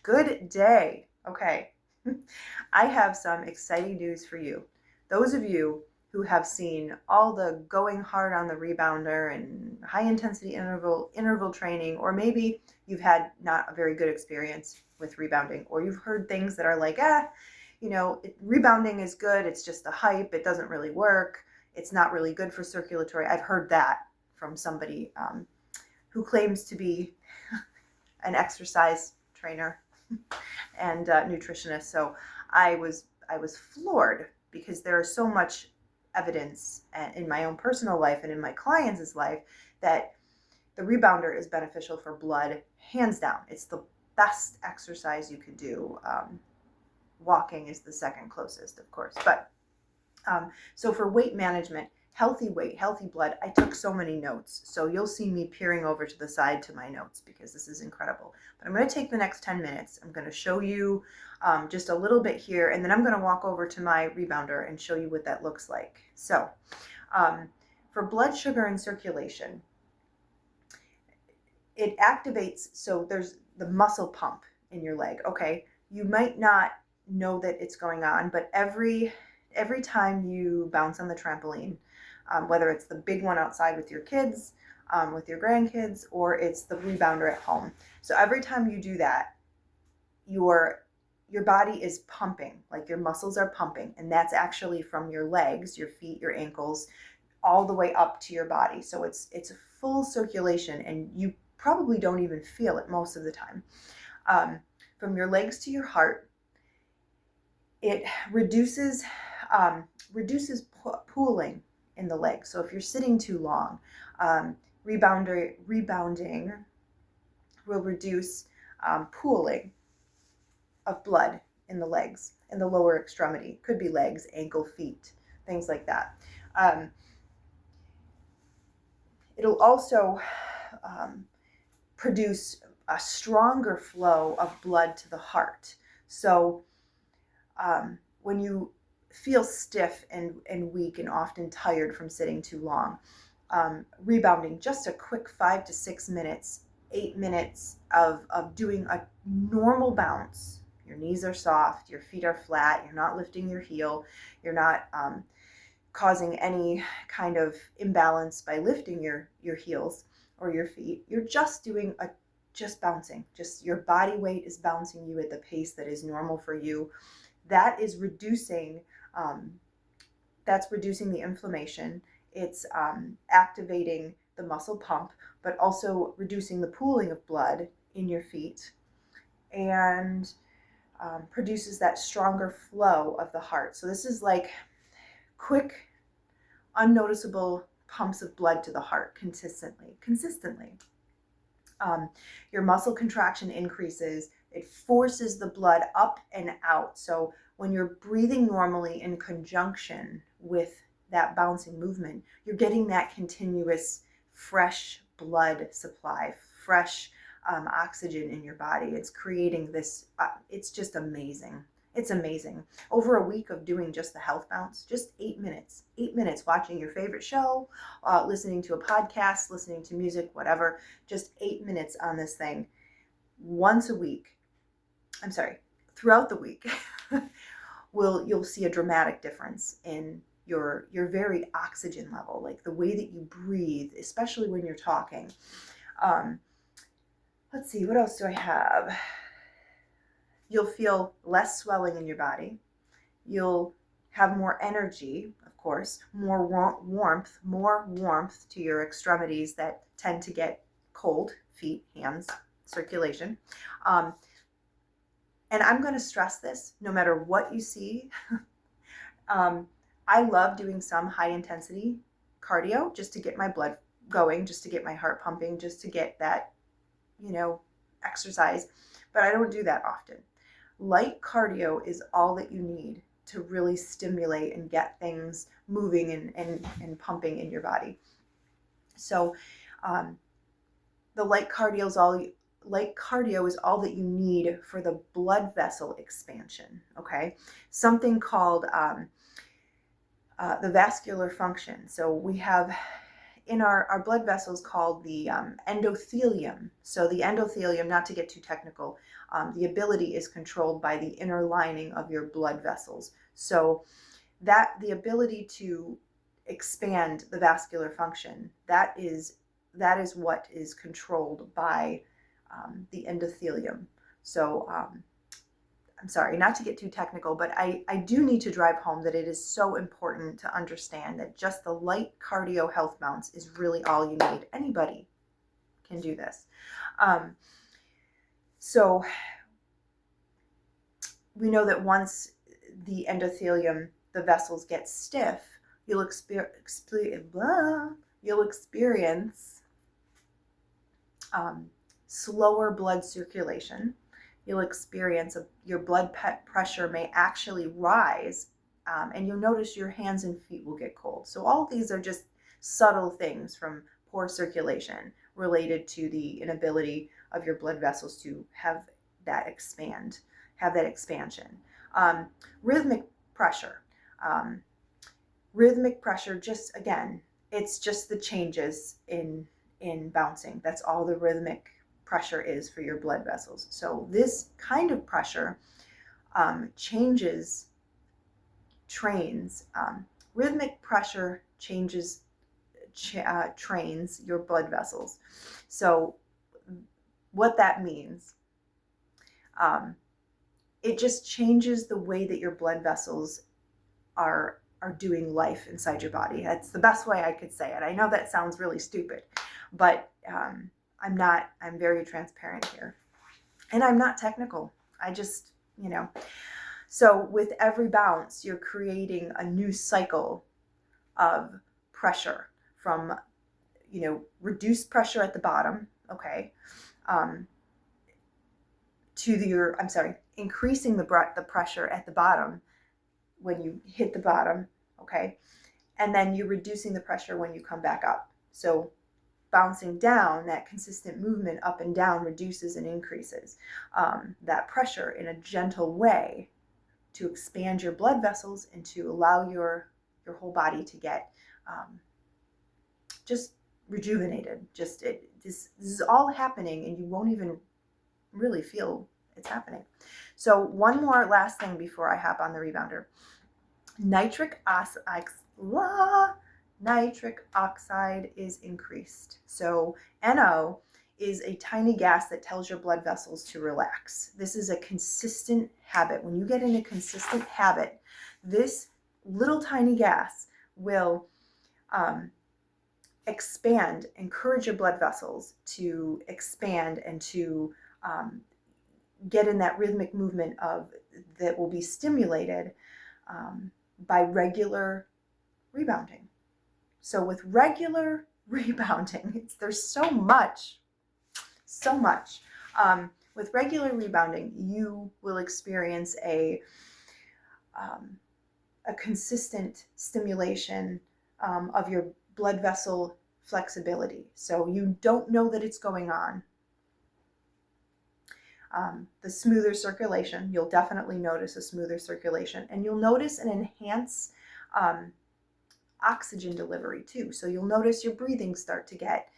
Good day. Okay. I have some exciting news for you. Those of you who have seen all the going hard on the rebounder and high intensity interval training, or maybe you've had not a very good experience with rebounding, or you've heard things that are like, rebounding is good. It's just the hype. It doesn't really work. It's not really good for circulatory. I've heard that from somebody who claims to be an exercise trainer and nutritionist. So I was floored because there is so much evidence in my own personal life and in my clients' life that the rebounder is beneficial for blood, hands down. It's the best exercise you could do. Walking is the second closest, of course. But so for weight management, healthy weight, healthy blood, I took so many notes. So you'll see me peering over to the side to my notes because this is incredible. But I'm going to take the next 10 minutes. I'm going to show you just a little bit here, and then I'm going to walk over to my rebounder and show you what that looks like. So for blood sugar and circulation, it activates, so there's the muscle pump in your leg, okay? You might not know that it's going on, but every time you bounce on the trampoline, whether it's the big one outside with your kids, with your grandkids, or it's the rebounder at home. So every time you do that, your body is pumping, like your muscles are pumping, and that's actually from your legs, your feet, your ankles, all the way up to your body. So it's a full circulation, and you probably don't even feel it most of the time. From your legs to your heart, it reduces pooling in the legs. So if you're sitting too long, rebounding will reduce pooling of blood in the legs, in the lower extremity. Could be legs, ankle, feet, things like that. It'll also produce a stronger flow of blood to the heart. So when you feel stiff and weak and often tired from sitting too long, rebounding, just a quick 5 to 6 minutes, 8 minutes of doing a normal bounce. Your knees are soft, your feet are flat, you're not lifting your heel, you're not causing any kind of imbalance by lifting your heels or your feet. You're just doing just bouncing. Just your body weight is bouncing you at the pace that is normal for you. That is reducing the inflammation. It's activating the muscle pump, but also reducing the pooling of blood in your feet, and produces that stronger flow of the heart. So this is like quick, unnoticeable pumps of blood to the heart consistently. Your muscle contraction increases. It forces the blood up and out. So when you're breathing normally in conjunction with that bouncing movement, you're getting that continuous fresh blood supply, fresh oxygen in your body. It's creating this, it's just amazing. It's amazing. Over a week of doing just the health bounce, just 8 minutes watching your favorite show, listening to a podcast, listening to music, whatever, just 8 minutes on this thing once a week. I'm sorry, throughout the week, you'll see a dramatic difference in your very oxygen level, like the way that you breathe, especially when you're talking. Let's see, what else do I have? You'll feel less swelling in your body. You'll have more energy, of course, more warmth to your extremities that tend to get cold, feet, hands, circulation. And I'm going to stress this no matter what you see. I love doing some high intensity cardio just to get my blood going, just to get my heart pumping, just to get that, exercise. But I don't do that often. Light cardio is all that you need to really stimulate and get things moving and pumping in your body. So the light cardio is all that you need for the blood vessel expansion, okay? Something called the vascular function. So we have in our blood vessels called the endothelium. So the endothelium, not to get too technical, the ability is controlled by the inner lining of your blood vessels. So that the ability to expand the vascular function, that is what is controlled by the endothelium. So I'm sorry, not to get too technical, but I do need to drive home that it is so important to understand that just the light cardio health bounce is really all you need. Anybody can do this. So we know that once the endothelium, the vessels get stiff, you'll experience slower blood circulation. You'll experience your blood pressure may actually rise, and you'll notice your hands and feet will get cold. So all of these are just subtle things from poor circulation related to the inability of your blood vessels to have that expansion. Rhythmic pressure. Rhythmic pressure, just again, it's just the changes in bouncing. That's all the rhythmic pressure is for your blood vessels. So this kind of pressure trains. Rhythmic pressure trains your blood vessels. So what that means, it just changes the way that your blood vessels are doing life inside your body. That's the best way I could say it. I know that sounds really stupid, but I'm very transparent here. And I'm not technical. I just, So with every bounce, you're creating a new cycle of pressure from, reduced pressure at the bottom, okay, increasing the pressure at the bottom when you hit the bottom, okay, and then you're reducing the pressure when you come back up. So bouncing down, that consistent movement up and down reduces and increases that pressure in a gentle way to expand your blood vessels and to allow your whole body to get just rejuvenated. This is all happening and you won't even really feel it's happening. So one more last thing before I hop on the rebounder. Nitric oxide is increased. So NO is a tiny gas that tells your blood vessels to relax. This is a consistent habit. When you get in a consistent habit, this little tiny gas will encourage your blood vessels to expand and to get in that rhythmic movement that will be stimulated by regular rebounding. So with regular rebounding, there's so much. With regular rebounding, you will experience a consistent stimulation of your blood vessel flexibility. So you don't know that it's going on. The smoother circulation, you'll definitely notice a smoother circulation, and you'll notice an enhanced oxygen delivery too. So you'll notice your breathing start to get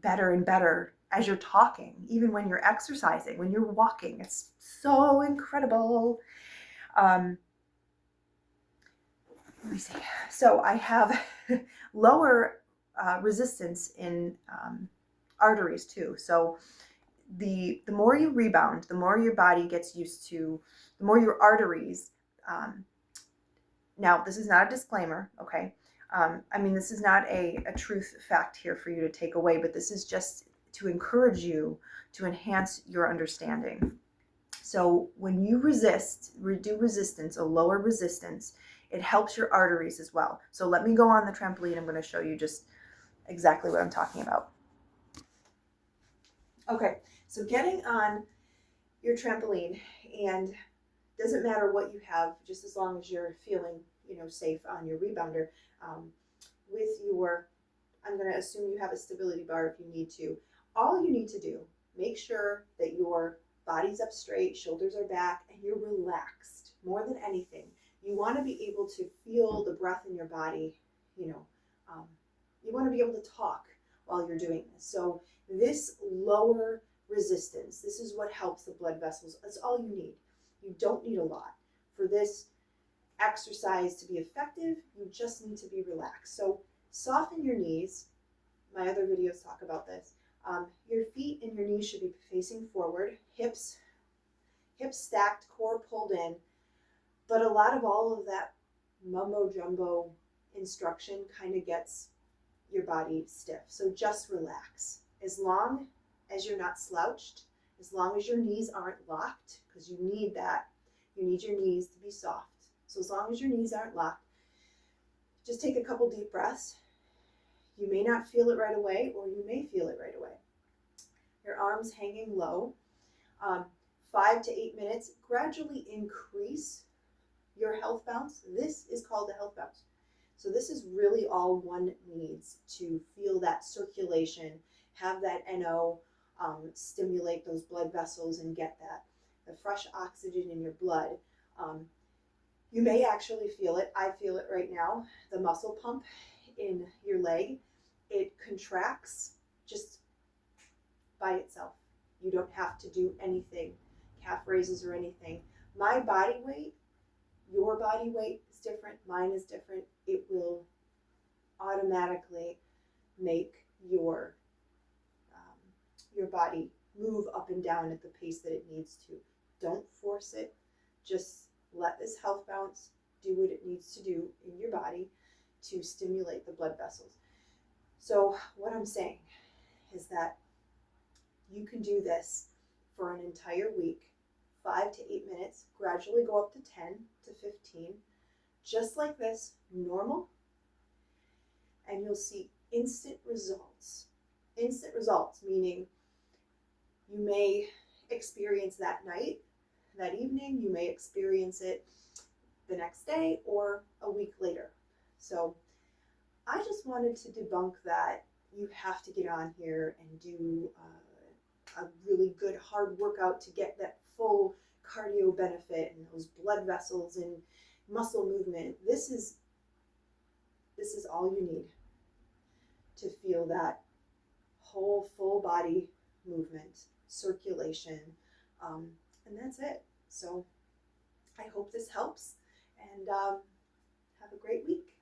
better and better as you're talking, even when you're exercising, when you're walking. It's so incredible. Let me see. So I have lower resistance in arteries too. So the more you rebound, the more your body gets used to, the more your arteries. Now, this is not a disclaimer, okay? This is not a truth fact here for you to take away, but this is just to encourage you to enhance your understanding. So when you do resistance, a lower resistance, it helps your arteries as well. So let me go on the trampoline. I'm going to show you just exactly what I'm talking about. Okay, so getting on your trampoline, and doesn't matter what you have, just as long as you're feeling, safe on your rebounder. I'm going to assume you have a stability bar if you need to. All you need to do, make sure that your body's up straight, shoulders are back, and you're relaxed. More than anything, you want to be able to feel the breath in your body, You want to be able to talk while you're doing this. So this lower resistance, this is what helps the blood vessels. That's all you need. You don't need a lot. For this exercise to be effective, you just need to be relaxed. So soften your knees. My other videos talk about this. Your feet and your knees should be facing forward, hips stacked, core pulled in. But a lot of all of that mumbo jumbo instruction kind of gets your body stiff. So just relax. As long as you're not slouched, as long as your knees aren't locked, because you need that, you need your knees to be soft. So as long as your knees aren't locked, just take a couple deep breaths. You may not feel it right away, or you may feel it right away. Your arms hanging low. 5 to 8 minutes. Gradually increase your health bounce. This is called a health bounce. So this is really all one needs to feel that circulation, have that NO stimulate those blood vessels and get the fresh oxygen in your blood. You may actually feel it. I feel it right now. The muscle pump in your leg, it contracts just by itself. You don't have to do anything, calf raises or anything. My body weight, your body weight is different, mine is different. It will automatically make your body move up and down at the pace that it needs to. Don't force it. Just let this health bounce do what it needs to do in your body to stimulate the blood vessels. So what I'm saying is that you can do this for an entire week, 5 to 8 minutes, gradually go up to 10 to 15, just like this, normal, and you'll see instant results. Instant results, meaning you may experience that night, that evening, you may experience it the next day or a week later. So I just wanted to debunk that you have to get on here and do a really good hard workout to get that full cardio benefit and those blood vessels and muscle movement. This is all you need to feel that whole full body movement, circulation, and that's it. So I hope this helps, and have a great week.